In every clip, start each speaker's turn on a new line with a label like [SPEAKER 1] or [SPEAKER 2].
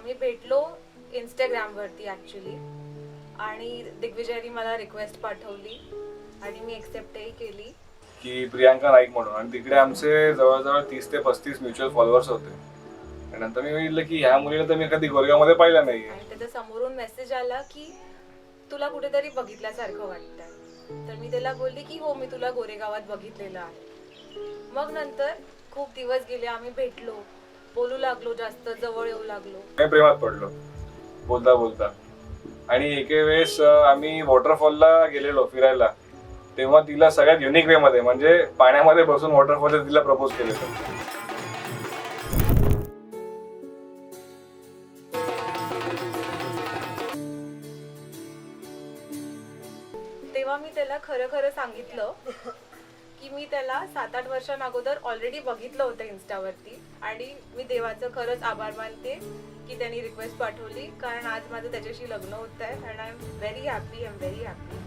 [SPEAKER 1] आम्ही भेटलो इंस्टाग्रामवरती ॲक्च्युली, आणि दिग्विजयनी मला रिक्वेस्ट पाठवली आणि मी एक्सेप्टही केली
[SPEAKER 2] की प्रियांका नाईक म्हणून. आणि तिकडे आमचे जवळजवळ 30 ते 35 म्युच्युअल फॉलोअर्स होते. आणि नंतर मी बघितलं की ह्या मुलीला तर मी कधी गोरेगावमध्ये पाहिलं नाहीये.
[SPEAKER 1] आणि त्याच्या समोरून मेसेज आला की तुला कुठेतरी बघितल्यासारखं वाटतंय. तर मी त्याला बोलली की हो, मी तुला गोरेगावात बघितलेलं आहे. मग नंतर खूप दिवस गेले, आम्ही भेटलो, बोलू लागलो, जास्त जवळ येऊ लागलो.
[SPEAKER 2] मी प्रेमात पडलो बोलता बोलता. आणि एके वेळेस आम्ही वॉटरफॉलला गेलेलो फिरायला, तेव्हा तिला सगळ्यात युनिक वे मध्ये म्हणजे पाण्यामध्ये बसून वॉटरफॉलला तिला प्रपोज केलेलं.
[SPEAKER 1] तेव्हा मी त्याला खरं खरं सांगितलं की मी त्याला 7-8 वर्षांअगोदर ऑलरेडी बघितलं होतं इन्स्टावरती, आणि मी देवाचं खरंच आभार मानते की त्यांनी रिक्वेस्ट पाठवली, कारण आज माझं त्याच्याशी लग्न होत आहे. आणि I am very happy, I am very happy.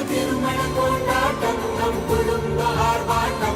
[SPEAKER 3] திருமண கொண்டாட்டம் நம் குடும்ப ஆர்ப்பாட்டம்